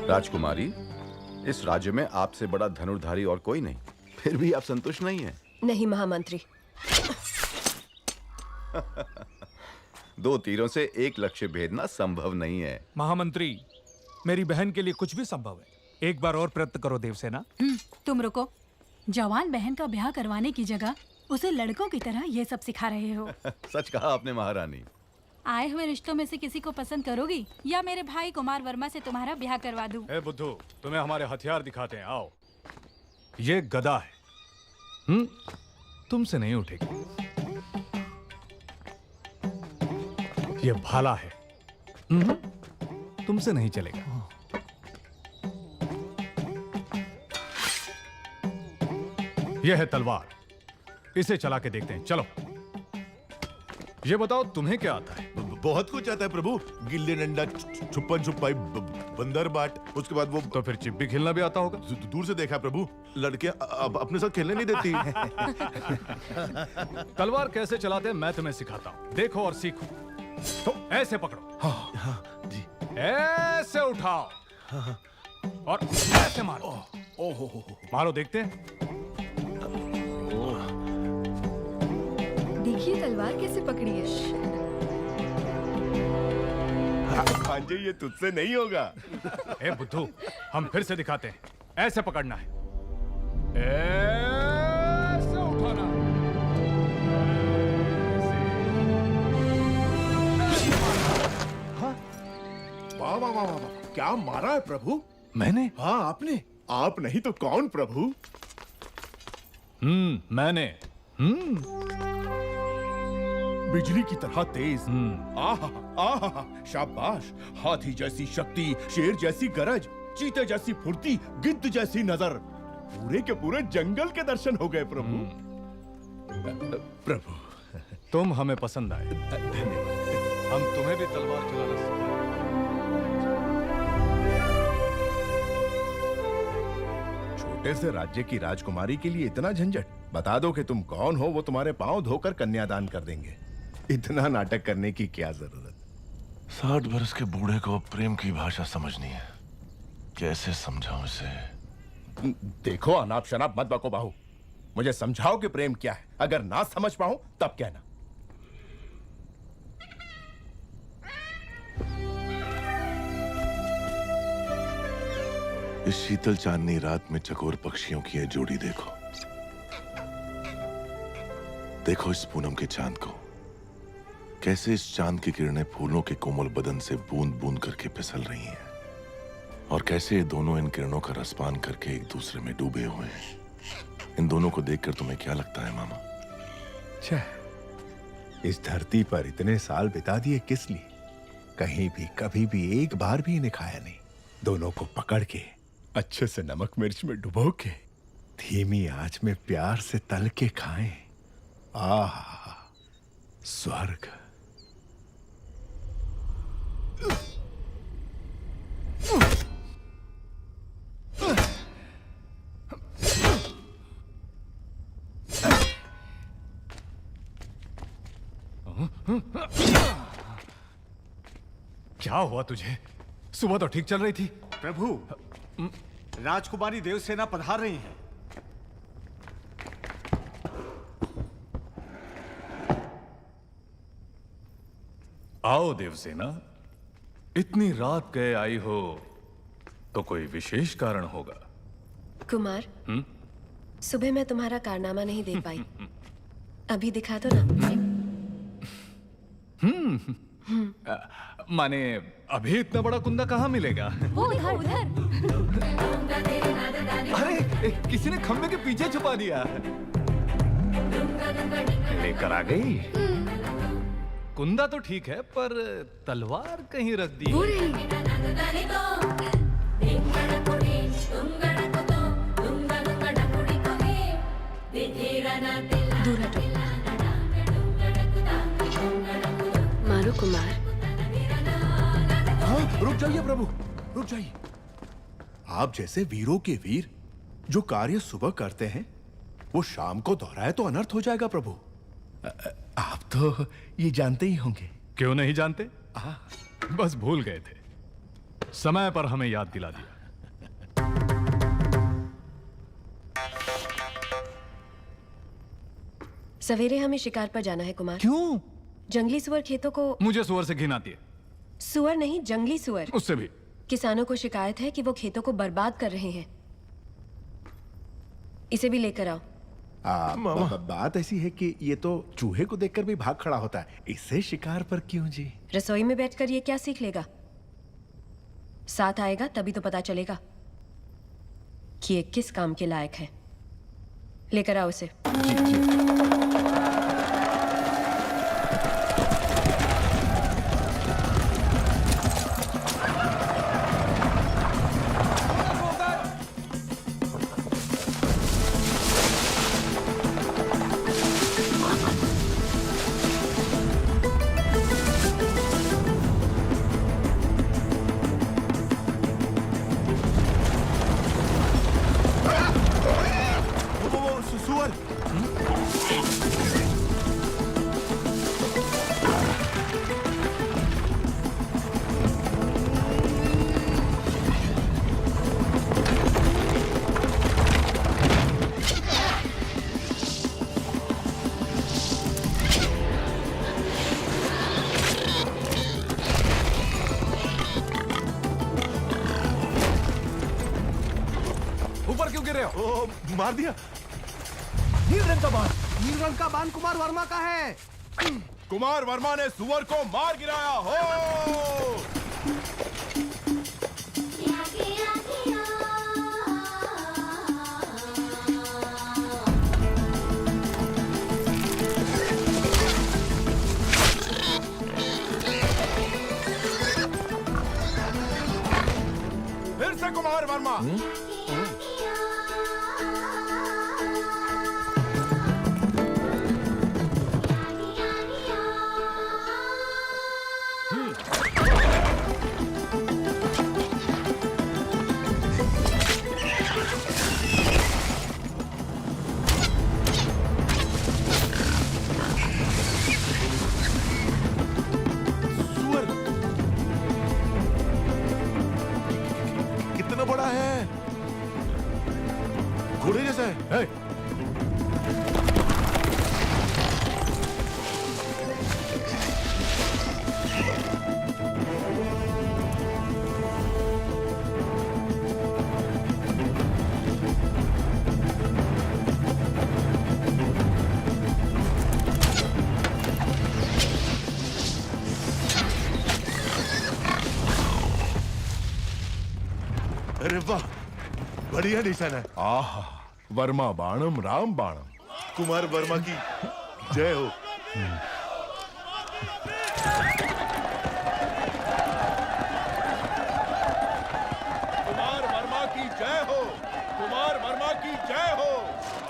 राजकुमारी, इस राज्य में आपसे बड़ा धनुर्धारी और कोई नहीं, फिर भी आप संतुष्ट नहीं हैं। नहीं महामंत्री। 2 तीरों से एक लक्ष्य भेदना संभव नहीं है। महामंत्री, मेरी बहन के लिए कुछ भी संभव है। एक बार और प्रयत्न करो देवसेना। तुम रुको। जवान बहन का ब्याह करवाने की जगह उसे लड़कों की तरह ये सब सिखा रहे हो। सच कहा आपने महारानी। आए हुए रिश्तों में से किसी को पसंद करोगी या मेरे भाई कुमार वर्मा से तुम्हारा ब्याह करवा दूं? ए बुद्धू, तुम्हें हमारे हथियार दिखाते हैं, आओ। ये गदा है, तुमसे नहीं उठेगी। ये भाला है, तुमसे नहीं चलेगा। यह है तलवार, इसे चला के देखते हैं, चलो। ये बताओ तुम्हें क्या आता है? बहुत कुछ आता है प्रभु। गिल्ली डंडा, छुपन छुपाई, बंदर बाट, उसके बाद वो। तो फिर चिप्पी खेलना भी आता होगा? दूर से देखा प्रभु, लड़के अब अपने साथ खेलने नहीं देती। तलवार कैसे चलाते हैं मैं तुम्हें सिखाता हूं, देखो और सीखो। तो ऐसे पकड़ो, हाँ जी, ऐसे उठाओ और ऐसे मारो। मारो, देखते हैं। देखिए तलवार कैसे पकड़ी है। भांजे ये तुझसे नहीं होगा। ए बुद्धू, हम फिर से दिखाते हैं, ऐसे पकड़ना है, ऐसे उठाना। वाह वाह वाह वाह, क्या मारा है प्रभु? मैंने? हाँ आपने। आप नहीं तो कौन प्रभु? मैंने। बिजली की तरह तेज। आहा आहा, शाबाश। हाथी जैसी शक्ति, शेर जैसी गरज, चीते जैसी फुर्ती, गिद्ध जैसी नजर। पूरे के पूरे जंगल के दर्शन हो गए प्रभु। प्रभु, तुम हमें पसंद आए। हम तुम्हें भी तलवार चलाना सिखाएंगे। छोटे से राज्य की राजकुमारी के लिए इतना झंझट? बता दो कि तुम कौन हो, वो तुम्हारे पांव धोकर कन्यादान कर देंगे। इतना नाटक करने की क्या जरूरत? 60 बरस के बूढ़े को प्रेम की भाषा समझनी है, कैसे समझाऊं इसे? देखो, अनाप शनाप मत बको बाहू। मुझे समझाओ कि प्रेम क्या है। अगर ना समझ पाऊं तब कहना। इस शीतल चांदनी रात में चकोर पक्षियों की यह जोड़ी देखो। देखो इस पूनम के चांद को, कैसे इस चांद की किरणें फूलों के कोमल बदन से बूंद बूंद करके फिसल रही हैं, और कैसे ये दोनों इन किरणों का रसपान करके एक दूसरे में डूबे हुए हैं। इन दोनों को देखकर तुम्हें क्या लगता है मामा? इस धरती पर इतने साल बिता दिए किस लिए? कहीं भी कभी भी एक बार भी इन्हें खाया नहीं। दोनों को पकड़ के अच्छे से नमक मिर्च में डुबो के धीमी आंच में प्यार से तल के खाएं। आह, स्वर्ग। क्या हुआ तुझे? सुबह तो ठीक चल रही थी। प्रभु, राजकुमारी देवसेना पधार रही हैं। आओ देवसेना, इतनी रात गए आई हो तो कोई विशेष कारण होगा। कुमार, सुबह मैं तुम्हारा कारनामा नहीं देख पाई, अभी दिखा दो ना। माने अभी इतना बड़ा कुंदा कहाँ मिलेगा? वो उधर उधर। अरे किसी ने खंबे के पीछे छुपा दिया। लेकर आ गई। कुंदा तो ठीक है, पर तलवार कहीं रख दी। दूर हटो। मारो कुमार। हाँ, रुक जाइए प्रभु, रुक जाइए। आप जैसे वीरों के वीर जो कार्य सुबह करते हैं, वो शाम को दोहराए तो अनर्थ हो जाएगा प्रभु। आप तो ये जानते ही होंगे। क्यों नहीं जानते? बस भूल गए थे। समय पर हमें याद दिला दिया। सवेरे हमें शिकार पर जाना है कुमार। क्यों? जंगली सुअर खेतों को। मुझे सुअर से घिन आती है। सुअर नहीं, जंगली सुअर। उससे भी। किसानों को शिकायत है कि वो खेतों को बर्बाद कर रहे हैं। इसे भी लेकर आओ। बात ऐसी है कि ये तो चूहे को देखकर भी भाग खड़ा होता है, इससे शिकार पर क्यों जी? रसोई में बैठकर ये क्या सीख लेगा? साथ आएगा तभी तो पता चलेगा कि ये किस काम के लायक है। लेकर आओ इसे। जी जी। सुअर। ऊपर क्यों गिर रहे हो? ओ, मार दिया। नील रंग का बाण। नील रंग का बाण कुमार वर्मा का है। कुमार वर्मा ने सुअर को मार गिराया हो। फिर से कुमार वर्मा। सुअर कितना बड़ा है, घोड़े जैसा है। हे, अरे वाह, बढ़िया निशाना है। आहा, वर्मा बाणम राम बाणम। कुमार वर्मा की जय हो। कुमार वर्मा की जय हो। कुमार वर्मा की जय हो।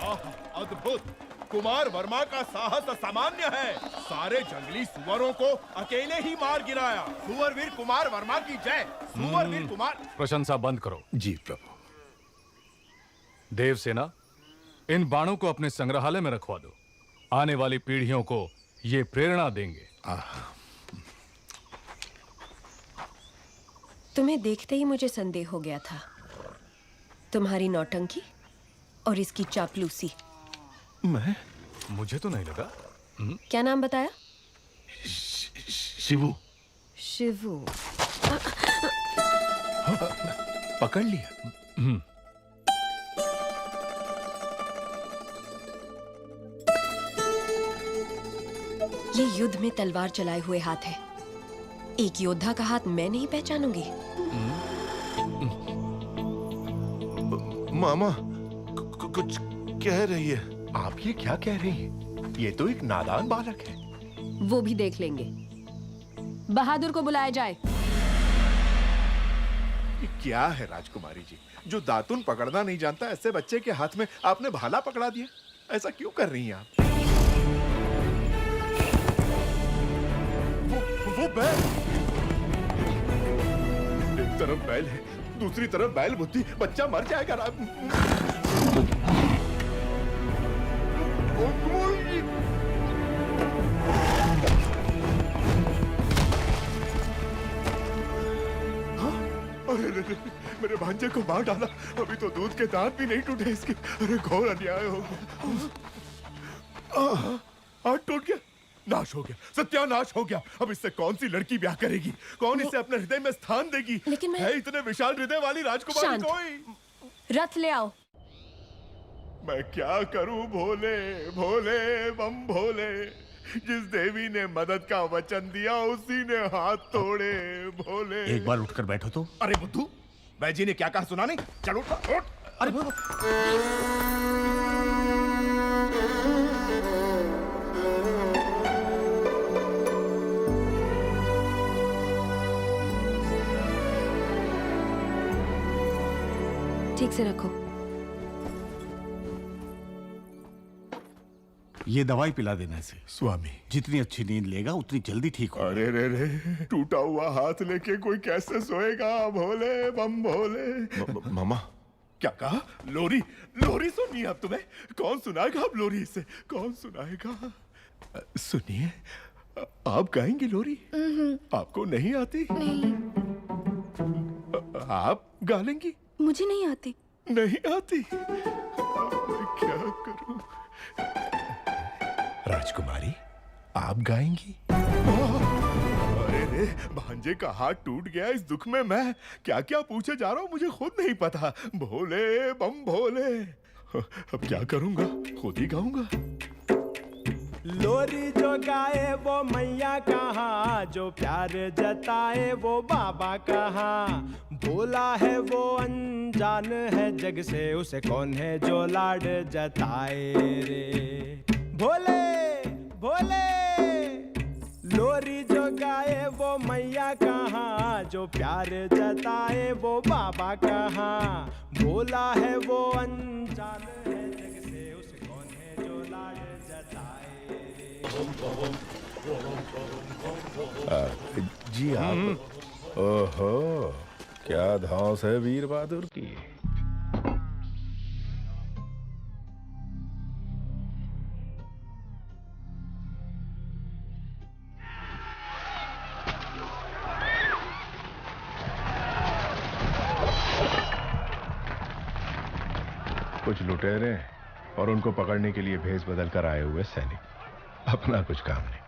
आह, अद्भुत। कुमार वर्मा का साहस असामान्य है। सारे जंगली सुअरों को अकेले ही मार गिराया। सुअरवीर कुमार वर्मा की जय। सुअरवीर कुमार। प्रशंसा बंद करो। जी प्रभु। देवसेना, इन बाणों को अपने संग्रहालय में रखवा दो। आने वाली पीढ़ियों को ये प्रेरणा देंगे। तुम्हें देखते ही मुझे संदेह हो गया था। तुम्हारी नौटंकी और इसकी चापलूसी। मैं? मुझे तो नहीं लगा। क्या नाम बताया? शिवू। शिवू। पकड़ लिया। ये युद्ध में तलवार चलाए हुए हाथ है। एक योद्धा का हाथ मैं नहीं पहचानूंगी। मामा कुछ कह रही है। आप ये क्या कह रही हैं? ये तो एक नादान बालक है। वो भी देख लेंगे। बहादुर को बुलाया जाए। ये क्या है राजकुमारी जी, जो दातुन पकड़ना नहीं जानता ऐसे बच्चे के हाथ में आपने भाला पकड़ा दिया? ऐसा क्यों कर रही हैं आप? वो बैल। एक तरफ बैल है, दूसरी तरफ बैल बुद्धि। बच्चा मर जाएगा। अरे, मेरे भांजे को मार डाला। अभी तो दूध के दांत भी नहीं टूटे इसके। अरे घोर अन्याय हो गया। हाथ टूट गया, नाश हो गया, सत्यानाश हो गया। अब इससे कौन सी लड़की ब्याह करेगी? कौन इसे अपने हृदय में स्थान देगी? लेकिन मैं- है इतने विशाल हृदय वाली राजकुमारी शांत। कोई? रथ ले आओ। मैं क्या करूं भोले, भोले बम भोले। जिस देवी ने मदद का वचन दिया उसी ने हाथ तोड़े भोले। एक बार उठकर बैठो तो। अरे बुद्धू, बैजी ने क्या कहा सुना नहीं? चलो उठ, उठ। अरे ठीक से रखो। ये दवाई पिला देना इसे। स्वामी, जितनी अच्छी नींद लेगा उतनी जल्दी ठीक होगा। अरे रे रे, टूटा हुआ हाथ लेके कोई कैसे सोएगा? भोले बम भोले। मामा, क्या कहा? लोरी, लोरी सुननी है अब तुम्हें? कौन सुनाएगा अब लोरी इसे? कौन सुनाएगा? सुनिए, आप गाएंगी लोरी? आपको नहीं आती? आप गा लेंगी? मुझे नहीं आती। नहीं आती? मैं क्या करूं? राजकुमारी, आप गाएंगी? अरे रे, भांजे का हाथ टूट गया। इस दुख में मैं क्या क्या पूछे जा रहा हूँ मुझे खुद नहीं पता। भोले बम भोले। अब क्या करूंगा? खुद ही गाऊंगा। लोरी जो गाए वो मैया कहाँ, जो प्यार जताए वो बाबा कहाँ। भोला है वो अनजान है जग से, उसे कौन है जो लाड जताए रे। भोले भोले, लोरी जो गाए वो मैया कहाँ, जो प्यार जताए वो बाबा कहाँ। भोला है वो अनजान है जग से, उसे कौन है जो लाड जताए। जी आप? ओहो, क्या धौंस है वीर बहादुर की। कुछ लुटेरे और उनको पकड़ने के लिए भेष बदल कर आए हुए सैनिक, अपना कुछ काम नहीं।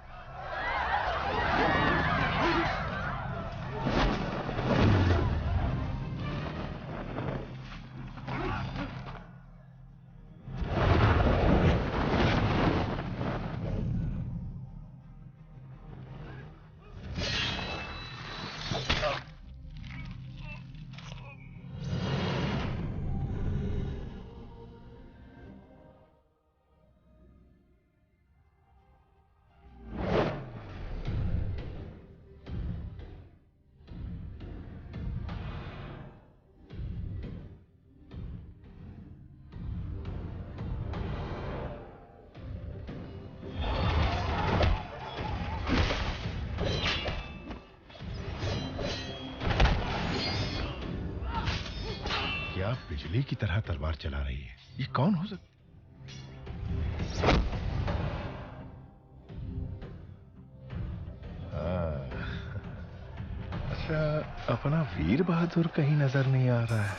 क्या बिजली की तरह तलवार चला रही है? ये कौन हो सकता? अच्छा, अपना वीर बहादुर कहीं नजर नहीं आ रहा है।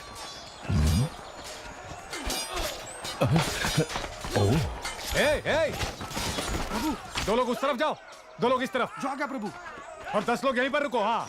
ओह, प्रभु, 2 लोग उस तरफ जाओ, 2 लोग इस तरफ। जो आ गया प्रभु। और 10 लोग यहीं पर रुको। हाँ,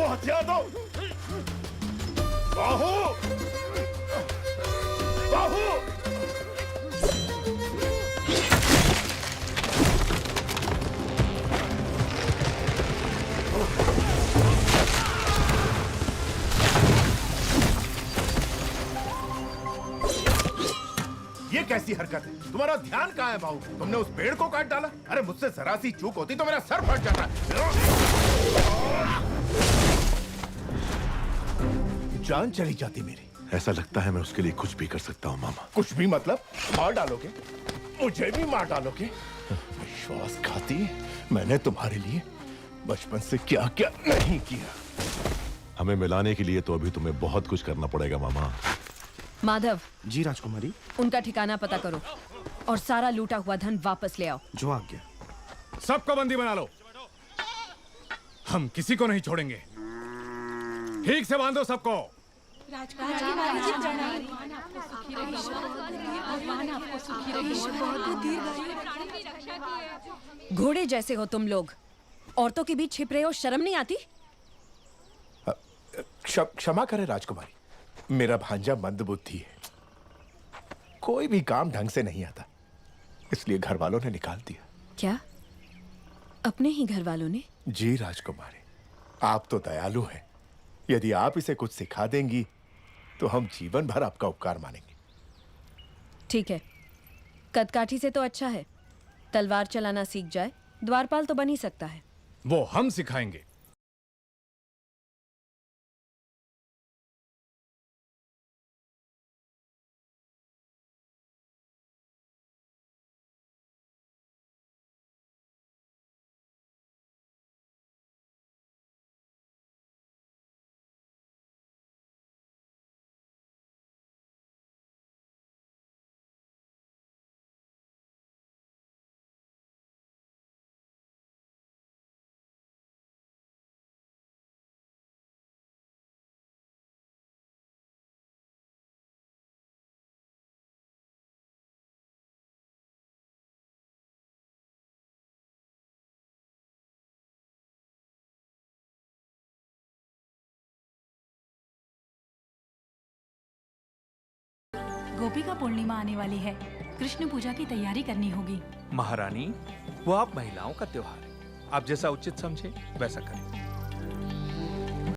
हथियार दो। बाहु, बाहु। ये कैसी हरकत है? तुम्हारा ध्यान कहाँ है बाबू? तुमने उस पेड़ को काट डाला। अरे मुझसे जरा सी चूक होती तो मेरा सर फट जाता। जान चली जाती मेरी। ऐसा लगता है मैं उसके लिए कुछ भी कर सकता हूँ मामा। कुछ भी मतलब? मार डालोगे? मुझे भी मार डालोगे? विश्वासघाती, मैंने तुम्हारे लिए बचपन से क्या क्या नहीं किया। हमें मिलाने के लिए तो अभी तुम्हें बहुत कुछ करना पड़ेगा मामा। माधव, जी राजकुमारी। उनका ठिकाना पता करो और सारा लूटा हुआ धन वापस ले आओ। जो आज्ञा। सबको बंदी बना लो। हम किसी को नहीं छोड़ेंगे। ठीक से बांधो सबको। घोड़े जैसे हो तुम लोग, औरतों के बीच छिप रहे हो, शर्म नहीं आती? क्षमा करें राजकुमारी, मेरा भांजा मंदबुद्धि है, कोई भी काम ढंग से नहीं आता, इसलिए घर वालों ने निकाल दिया। क्या? अपने ही घर वालों ने? जी राजकुमारी, आप तो दयालु हैं। यदि आप इसे कुछ सिखा देंगी तो हम जीवन भर आपका उपकार मानेंगे। ठीक है, कदकाठी से तो अच्छा है, तलवार चलाना सीख जाए, द्वारपाल तो बन ही सकता है। वो हम सिखाएंगे। गोपिका पूर्णिमा आने वाली है, कृष्ण पूजा की तैयारी करनी होगी। महारानी, वो आप महिलाओं का त्योहार है, आप जैसा उचित समझे वैसा करें।